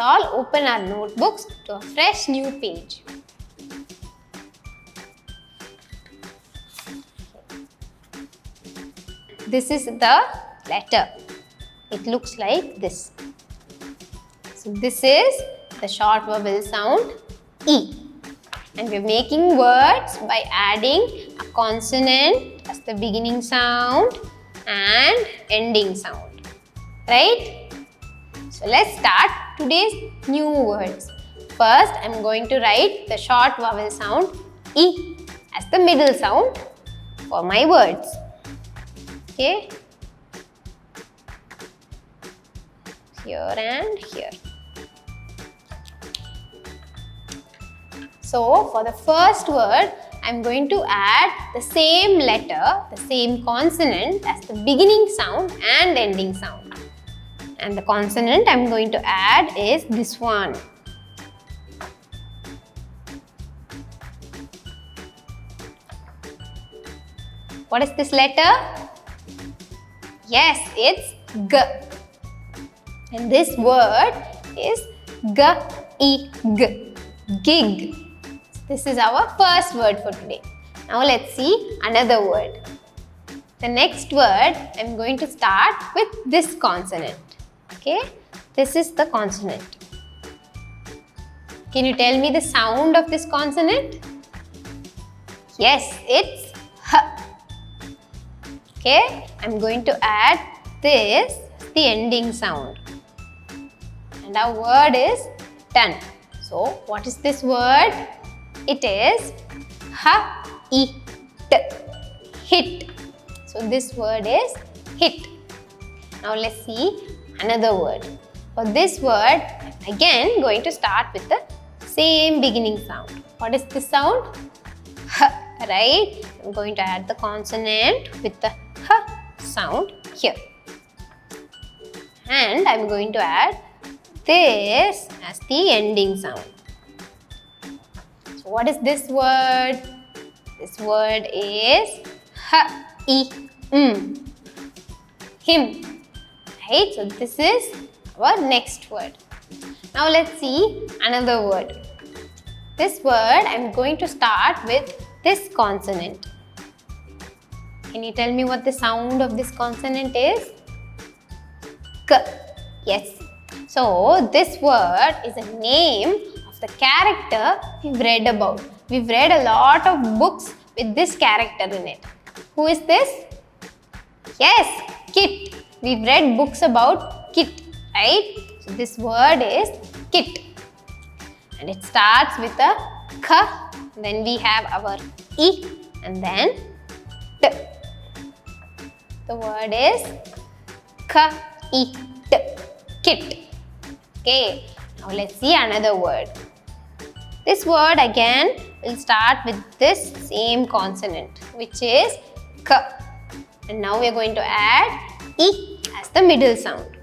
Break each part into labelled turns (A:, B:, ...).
A: all open our notebooks to a fresh new page. This is the letter. It looks like this. So this is the short vowel sound E. And we are making words by adding a consonant as the beginning sound and ending sound. Right? So let's start today's new words. First, I am going to write the short vowel sound E as the middle sound for my words. Okay? Here and here. So, for the first word, I am going to add the same letter, the same consonant as the beginning sound and ending sound. And the consonant I am going to add is this one. What is this letter? Yes, it's G. And this word is G-E-G, gig. This is our first word for today. Now let's see another word. The next word, I am going to start with this consonant. Okay, this is the consonant. Can you tell me the sound of this consonant? Yes, it's H. Okay, I am going to add this, the ending sound. And our word is done. So, what is this word? It is H-E-T, hit. So, this word is hit. Now, let's see another word. For this word, again going to start with the same beginning sound. What is this sound? H, right? I'm going to add the consonant with the H sound here. And I'm going to add this as the ending sound. So what is this word? This word is H-E-M, him. Right? So this is our next word. Now let's see another word. This word I am going to start with this consonant. Can you tell me what the sound of this consonant is? K. Yes. So this word is a name of the character we've read about. We've read a lot of books with this character in it. Who is this? Yes, Kit. We've read books about Kit, right? So this word is Kit. And it starts with a K. Then we have our E and then T. The word is K-E-T, kit. Okay, now let's see another word. This word again will start with this same consonant, which is K. And now we are going to add E as the middle sound.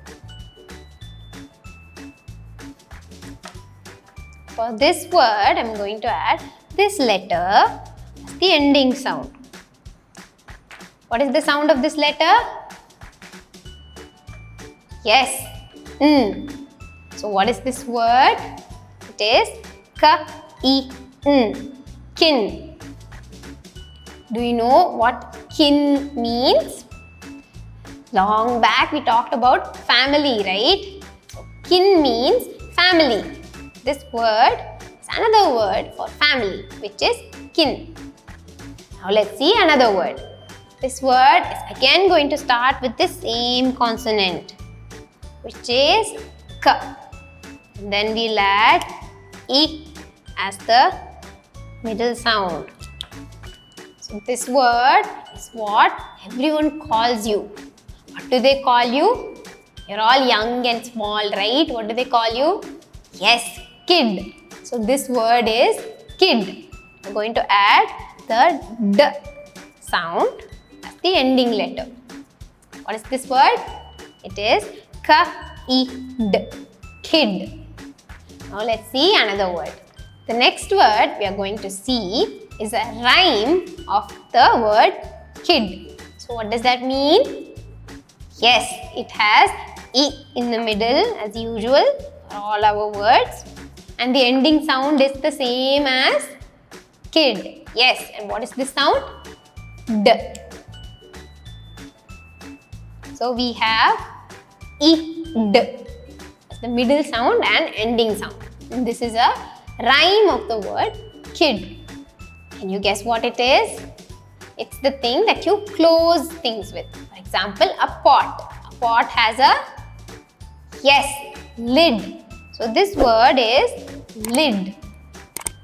A: For this word, I am going to add this letter as the ending sound. What is the sound of this letter? Yes, N. So what is this word? It is K-E-N, kin. Do you know what kin means? Long back we talked about family, right? So kin means family. This word is another word for family, which is kin. Now let's see another word. This word is again going to start with the same consonant, which is K. And then we'll add E as the middle sound. So this word is what everyone calls you. What do they call you? You're all young and small, right? What do they call you? Yes, kid. So this word is kid. I'm going to add the D sound as the ending letter. What is this word? It is K-E-D, kid. Now let's see another word. The next word we are going to see is a rhyme of the word kid. So what does that mean? Yes, it has E in the middle as usual for are all our words. And the ending sound is the same as kid. Yes, and what is this sound? D. So we have id as the middle sound and ending sound. And this is a rhyme of the word kid. Can you guess what it is? It's the thing that you close things with. For example, a pot. A pot has a, yes, lid. So this word is lid.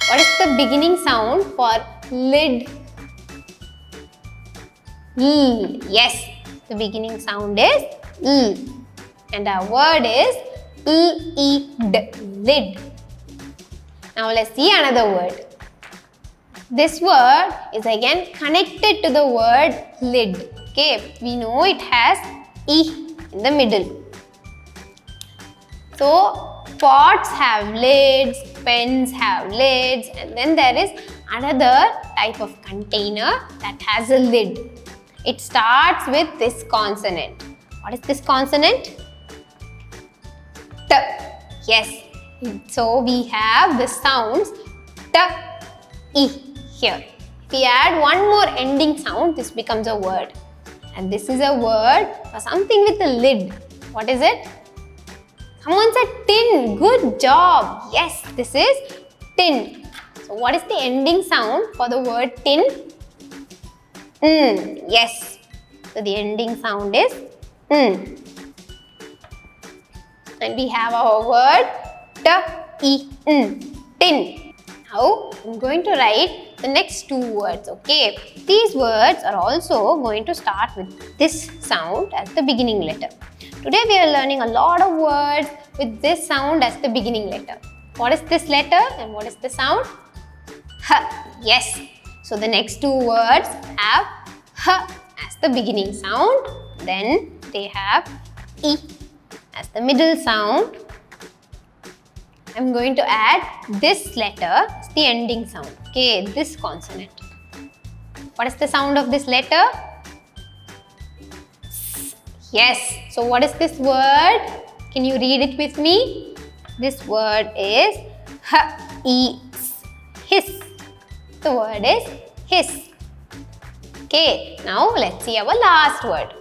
A: What is the beginning sound for lid? L. Yes, the beginning sound is L. And our word is L-E-D, lid. Now let's see another word. This word is again connected to the word lid. Okay, we know it has E in the middle. So pots have lids, pens have lids, and then there is another type of container that has a lid. It starts with this consonant. What is this consonant? T. Yes. So we have the sounds T, E here. If we add one more ending sound, this becomes a word. And this is a word for something with a lid. What is it? Someone said tin. Good job. Yes, this is tin. So what is the ending sound for the word tin? Yes. So the ending sound is And we have our word T-E-N, tin. Now I'm going to write the next two words, okay? These words are also going to start with this sound as the beginning letter. Today we are learning a lot of words with this sound as the beginning letter. What is this letter and what is the sound? H. Yes. So the next two words have H as the beginning sound. Then they have E as the middle sound. I'm going to add this letter as the ending sound. Okay, this consonant. What is the sound of this letter? S. Yes. So what is this word? Can you read it with me? This word is H-E-S. Hiss. The word is hiss. Okay, now let's see our last word.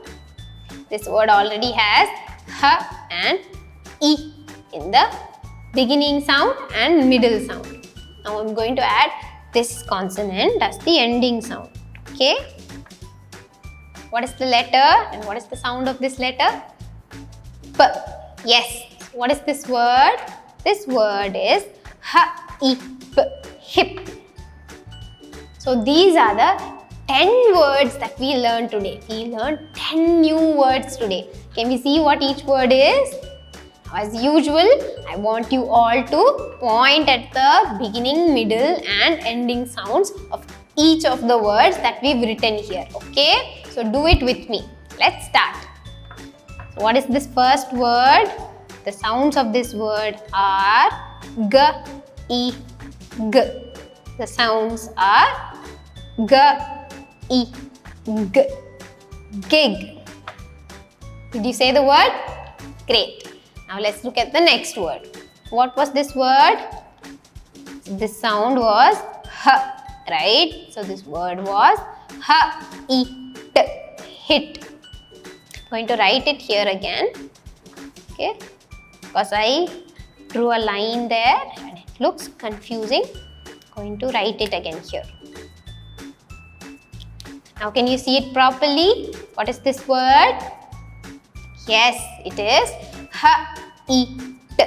A: This word already has H and E in the beginning sound and middle sound. Now I'm going to add this consonant as the ending sound. Okay. What is the letter and what is the sound of this letter? P. Yes. What is this word? This word is H-I-P. Hip. So these are the 10 words that we learned today. We learned 10 new words today. Can we see what each word is? As usual, I want you all to point at the beginning, middle and ending sounds of each of the words that we've written here. Okay? So do it with me. Let's start. So what is this first word? The sounds of this word are G, E, G. The sounds are G, E, G. Gig. Did you say the word? Great. Now let's look at the next word. What was this word? This sound was H, right? So this word was H-E-T, hit. I'm going to write it here again. Okay? Because I drew a line there and it looks confusing. I'm going to write it again here. Now can you see it properly? What is this word? Yes, it is H-E-T,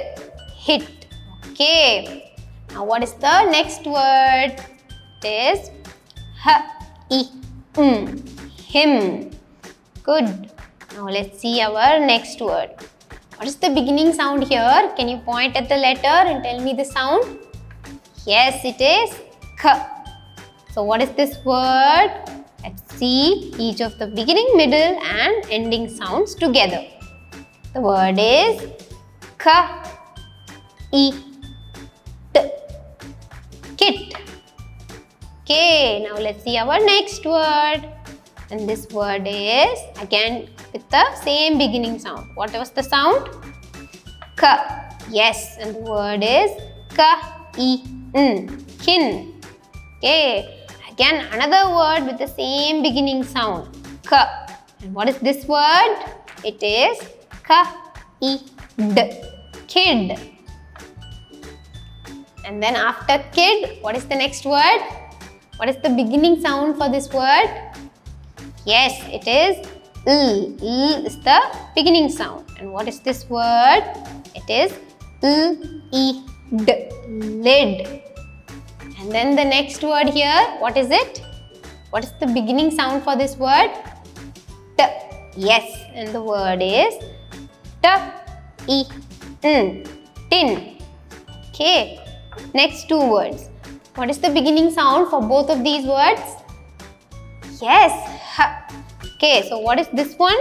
A: hit. Okay. Now what is the next word? It is H-E-M, him. Good. Now let's see our next word. What is the beginning sound here? Can you point at the letter and tell me the sound? Yes, it is K. So what is this word? Let's see each of the beginning, middle and ending sounds together. The word is K-E-T, kit. Okay, now let's see our next word. And this word is again with the same beginning sound. What was the sound? K. Yes, and the word is ka-i-n, kin. Okay, again another word with the same beginning sound, ka. And what is this word? It is ka-i-d, kid. And then after kid, what is the next word? What is the beginning sound for this word? Yes, it is l. L is the beginning sound. And what is this word? It is l-e-d, lid. And then the next word here, what is it? What is the beginning sound for this word? T. Yes, and the word is t-e-n, tin. Okay, next two words. What is the beginning sound for both of these words? Yes, h. Okay, so what is this one?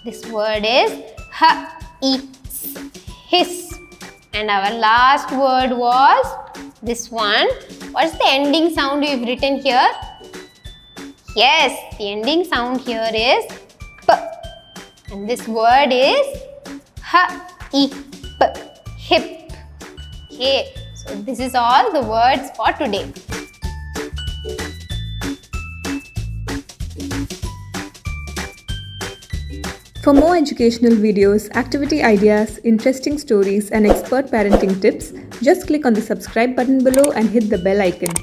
A: This word is h-i-s, hiss. And our last word was this one. What is the ending sound we've written here? Yes, the ending sound here is p. And this word is h-i-p, hip. Okay, so this is all the words for today.
B: For more educational videos, activity ideas, interesting stories, and expert parenting tips, just click on the subscribe button below and hit the bell icon.